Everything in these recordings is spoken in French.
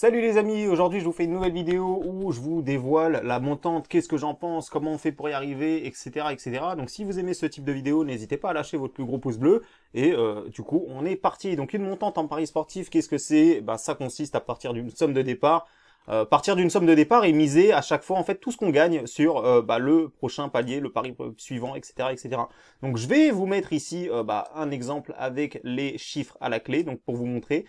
Salut les amis, aujourd'hui je vous fais une nouvelle vidéo où je vous dévoile la montante, qu'est-ce que j'en pense, comment on fait pour y arriver, etc. etc. Donc si vous aimez ce type de vidéo, n'hésitez pas à lâcher votre plus gros pouce bleu. Et du coup, on est parti. Donc une montante en paris sportif, qu'est-ce que c'est? Ça consiste à partir d'une somme de départ. Et miser à chaque fois en fait tout ce qu'on gagne sur le prochain palier, le pari suivant, etc., etc. Donc je vais vous mettre ici un exemple avec les chiffres à la clé, donc pour vous montrer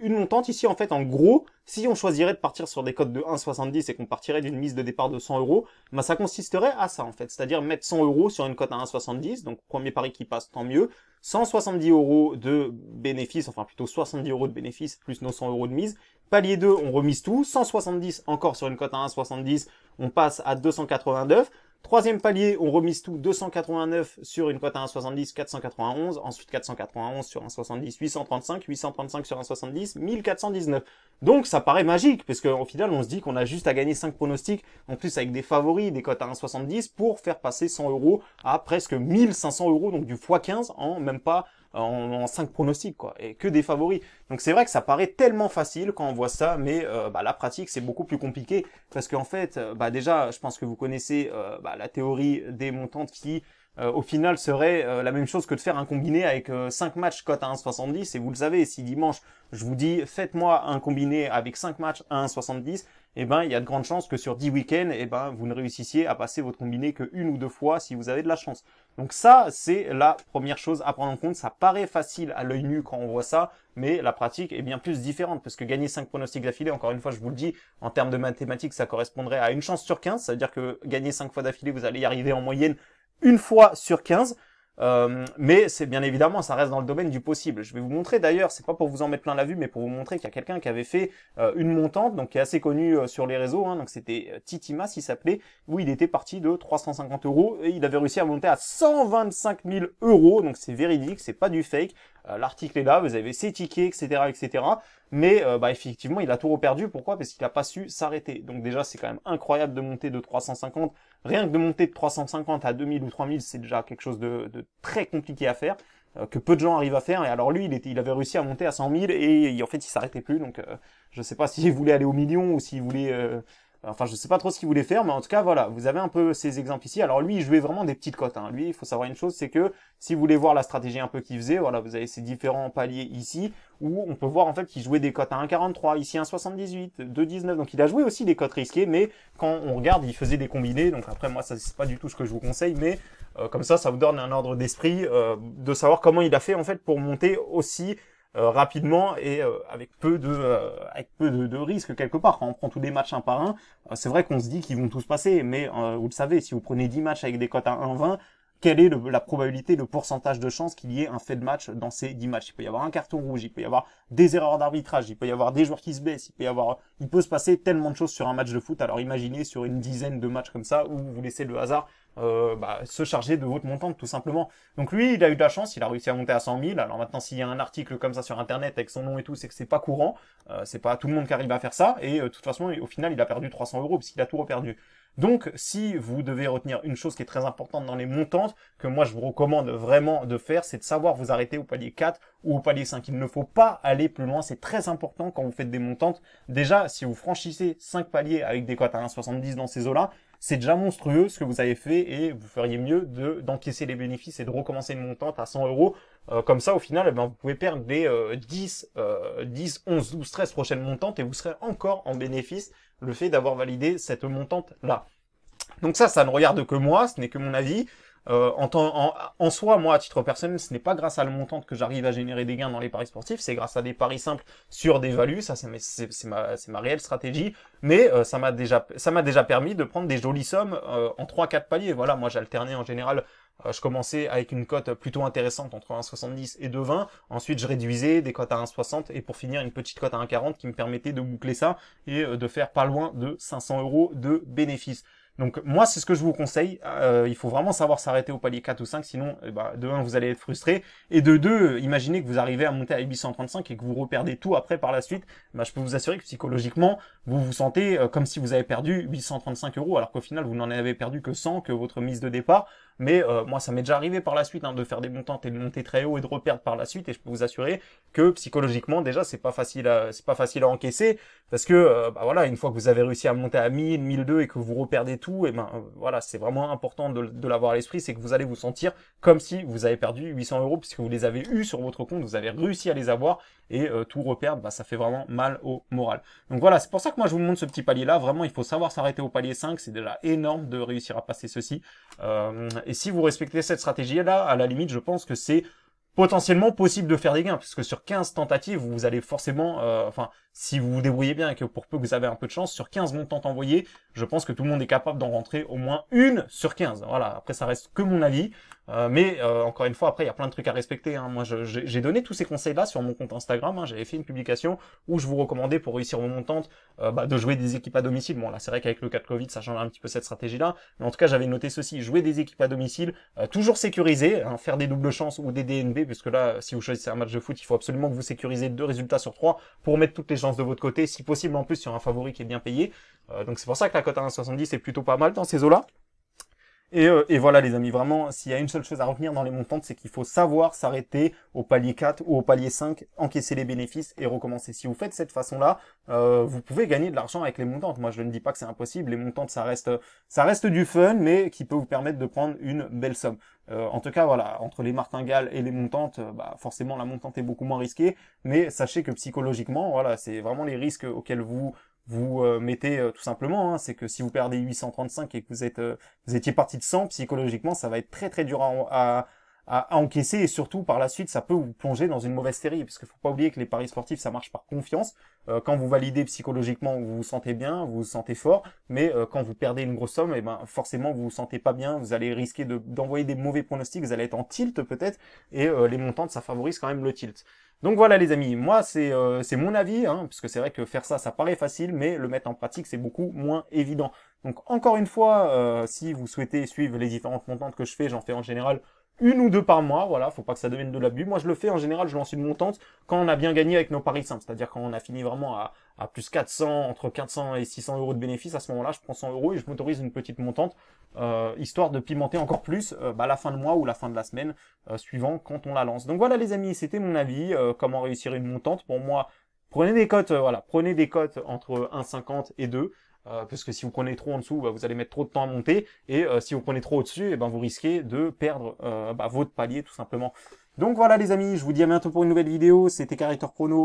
une montante ici en fait. En gros, si on choisirait de partir sur des cotes de 1,70 et qu'on partirait d'une mise de départ de 100 euros, ça consisterait à ça en fait, c'est-à-dire mettre 100 euros sur une cote à 1,70, donc premier pari qui passe tant mieux, 170 euros de bénéfice, enfin plutôt 70 euros de bénéfice plus nos 100 euros de mise. Palier 2, on remise tout. 170 encore sur une cote à 1,70, on passe à 289. Troisième palier, on remise tout. 289 sur une cote à 1,70, 491. Ensuite 491 sur 1,70, 835. 835 sur 1,70, 1419. Donc ça paraît magique, parce qu'au final on se dit qu'on a juste à gagner 5 pronostics, en plus avec des favoris, des cotes à 1,70, pour faire passer 100 euros à presque 1500 euros, donc du x15 en même pas en 5 pronostics, quoi, et que des favoris. Donc c'est vrai que ça paraît tellement facile quand on voit ça, mais la pratique c'est beaucoup plus compliqué, parce qu'en fait, déjà, je pense que vous connaissez la théorie des montantes qui, au final, serait la même chose que de faire un combiné avec 5 matchs cote à 1,70, et vous le savez, si dimanche, je vous dis, faites-moi un combiné avec 5 matchs à 1,70, il y a de grandes chances que sur 10 week-ends, vous ne réussissiez à passer votre combiné que une ou deux fois si vous avez de la chance. Donc ça, c'est la première chose à prendre en compte. Ça paraît facile à l'œil nu quand on voit ça, mais la pratique est bien plus différente, parce que gagner 5 pronostics d'affilée, encore une fois, je vous le dis, en termes de mathématiques, ça correspondrait à une chance sur 15. Ça veut dire que gagner 5 fois d'affilée, vous allez y arriver en moyenne une fois sur 15. Mais c'est bien évidemment, ça reste dans le domaine du possible. Je vais vous montrer d'ailleurs, c'est pas pour vous en mettre plein la vue, mais pour vous montrer qu'il y a quelqu'un qui avait fait une montante, donc qui est assez connu sur les réseaux, donc c'était Titimas, il s'appelait, où il était parti de 350 euros et il avait réussi à monter à 125 000 euros, donc c'est véridique, c'est pas du fake. L'article est là, vous avez ses tickets, etc., etc. Mais effectivement, il a tout reperdu. Pourquoi? Parce qu'il n'a pas su s'arrêter. Donc déjà, c'est quand même incroyable de monter de 350. Rien que de monter de 350 à 2000 ou 3000, c'est déjà quelque chose de très compliqué à faire, que peu de gens arrivent à faire. Et alors lui, il avait réussi à monter à 100 000 et en fait, il s'arrêtait plus. Donc je sais pas s'il voulait aller au million ou s'il voulait... je sais pas trop ce qu'il voulait faire, mais en tout cas, voilà, vous avez un peu ces exemples ici. Alors lui, il jouait vraiment des petites cotes, hein. Lui, il faut savoir une chose, c'est que si vous voulez voir la stratégie un peu qu'il faisait, voilà, vous avez ces différents paliers ici, où on peut voir en fait qu'il jouait des cotes à 1,43, ici 1,78, 2,19. Donc il a joué aussi des cotes risquées, mais quand on regarde, il faisait des combinés. Donc après, moi, ça c'est pas du tout ce que je vous conseille, mais comme ça vous donne un ordre d'esprit de savoir comment il a fait en fait pour monter aussi rapidement et avec peu de risques quelque part. Quand on prend tous les matchs un par un, c'est vrai qu'on se dit qu'ils vont tous passer, mais vous le savez, si vous prenez 10 matchs avec des cotes à 1,20, quelle est la probabilité, le pourcentage de chance qu'il y ait un fait de match dans ces 10 matchs? Il peut y avoir un carton rouge, il peut y avoir des erreurs d'arbitrage, il peut y avoir des joueurs qui se baissent, il peut se passer tellement de choses sur un match de foot. Alors imaginez sur une dizaine de matchs comme ça où vous laissez le hasard se charger de votre montante tout simplement. Donc lui, il a eu de la chance, il a réussi à monter à 100 000. Alors maintenant, s'il y a un article comme ça sur internet avec son nom et tout, c'est que c'est pas courant, c'est pas tout le monde qui arrive à faire ça, et de toute façon, au final, il a perdu 300 euros parce qu'il a tout reperdu. Donc, si vous devez retenir une chose qui est très importante dans les montantes, que moi je vous recommande vraiment de faire, c'est de savoir vous arrêter au palier 4 ou au palier 5. Il ne faut pas aller plus loin, c'est très important quand vous faites des montantes. Déjà, si vous franchissez 5 paliers avec des cotes à 1,70 dans ces eaux-là, c'est déjà monstrueux ce que vous avez fait, et vous feriez mieux d'encaisser les bénéfices et de recommencer une montante à 100 euros. Comme ça, au final, vous pouvez perdre des 10, 11, 12, 13 prochaines montantes et vous serez encore en bénéfice le fait d'avoir validé cette montante-là. Donc ça ne regarde que moi, ce n'est que mon avis. En soi, moi, à titre personnel, ce n'est pas grâce à la montante que j'arrive à générer des gains dans les paris sportifs, c'est grâce à des paris simples sur des values. Ça, c'est ma réelle stratégie. Mais ça m'a déjà permis de prendre des jolies sommes en 3-4 paliers. Voilà, moi j'alternais en général. Je commençais avec une cote plutôt intéressante entre 1,70 et 2,20. Ensuite, je réduisais des cotes à 1,60 et pour finir, une petite cote à 1,40 qui me permettait de boucler ça et de faire pas loin de 500 euros de bénéfices. Donc moi, c'est ce que je vous conseille. Il faut vraiment savoir s'arrêter au palier 4 ou 5, sinon de 1, vous allez être frustré. Et de 2, imaginez que vous arrivez à monter à 835 et que vous reperdez tout après par la suite. Je peux vous assurer que psychologiquement, vous vous sentez comme si vous avez perdu 835 euros, alors qu'au final, vous n'en avez perdu que 100, que votre mise de départ. mais moi ça m'est déjà arrivé par la suite de faire des montantes et de monter très haut et de reperdre par la suite, et je peux vous assurer que psychologiquement déjà c'est pas facile à encaisser, parce que bah voilà, une fois que vous avez réussi à monter à 1000, 1002 et que vous reperdez tout, et ben voilà, c'est vraiment important de l'avoir à l'esprit, c'est que vous allez vous sentir comme si vous avez perdu 800 euros puisque vous les avez eus sur votre compte, vous avez réussi à les avoir, et tout reperdre, bah ça fait vraiment mal au moral. Donc voilà, c'est pour ça que moi je vous montre ce petit palier là. Vraiment, il faut savoir s'arrêter au palier 5, c'est déjà énorme de réussir à passer ceci. Et si vous respectez cette stratégie là, à la limite, je pense que c'est potentiellement possible de faire des gains, puisque sur 15 tentatives, vous allez forcément, enfin, si vous vous débrouillez bien et que pour peu que vous avez un peu de chance, sur 15 montantes envoyées, je pense que tout le monde est capable d'en rentrer au moins une sur 15. Voilà, après ça reste que mon avis, mais encore une fois, après il y a plein de trucs à respecter. Moi, j'ai donné tous ces conseils-là sur mon compte Instagram. J'avais fait une publication où je vous recommandais pour réussir vos montantes, de jouer des équipes à domicile. Bon là, c'est vrai qu'avec le cas de Covid, ça change un petit peu cette stratégie-là, mais en tout cas, j'avais noté ceci: jouer des équipes à domicile, toujours sécurisées, faire des doubles chances ou des DNB, puisque là, si vous choisissez un match de foot, il faut absolument que vous sécurisez 2 résultats sur 3 pour mettre toutes les chances de votre côté, si possible en plus sur un favori qui est bien payé. Donc c'est pour ça que la cote à 1,70 est plutôt pas mal dans ces eaux-là. Et voilà les amis, vraiment, s'il y a une seule chose à retenir dans les montantes, c'est qu'il faut savoir s'arrêter au palier 4 ou au palier 5, encaisser les bénéfices et recommencer. Si vous faites cette façon-là, vous pouvez gagner de l'argent avec les montantes. Moi, je ne dis pas que c'est impossible. Les montantes, ça reste du fun, mais qui peut vous permettre de prendre une belle somme. En tout cas, voilà, entre les martingales et les montantes, forcément, la montante est beaucoup moins risquée, mais sachez que psychologiquement, voilà, c'est vraiment les risques auxquels vous mettez tout simplement, c'est que si vous perdez 835 et que vous étiez parti de 100, psychologiquement ça va être très très dur à encaisser, et surtout par la suite ça peut vous plonger dans une mauvaise série, parce qu'il faut pas oublier que les paris sportifs ça marche par confiance. Quand vous validez psychologiquement, vous vous sentez bien, vous vous sentez fort, mais quand vous perdez une grosse somme, et ben forcément vous vous sentez pas bien, vous allez risquer d'envoyer des mauvais pronostics, vous allez être en tilt peut-être, et les montantes ça favorise quand même le tilt. Donc voilà les amis, moi c'est mon avis, parce que c'est vrai que faire ça paraît facile, mais le mettre en pratique c'est beaucoup moins évident. Donc encore une fois, si vous souhaitez suivre les différentes montantes que je fais, j'en fais en général une ou deux par mois, voilà, faut pas que ça devienne de l'abus. Moi je le fais en général, je lance une montante quand on a bien gagné avec nos paris simples, c'est-à-dire quand on a fini vraiment à plus 400, entre 400 et 600 euros de bénéfices. À ce moment-là, je prends 100 euros et je m'autorise une petite montante, histoire de pimenter encore plus la fin de mois ou la fin de la semaine, suivant quand on la lance. Donc voilà les amis, c'était mon avis, comment réussir une montante. Pour moi, prenez des cotes, prenez des cotes entre 1,50 et 2. Parce que si vous prenez trop en dessous, vous allez mettre trop de temps à monter, et si vous prenez trop au-dessus, vous risquez de perdre votre palier tout simplement. Donc voilà les amis, je vous dis à bientôt pour une nouvelle vidéo. C'était Caractère Chrono.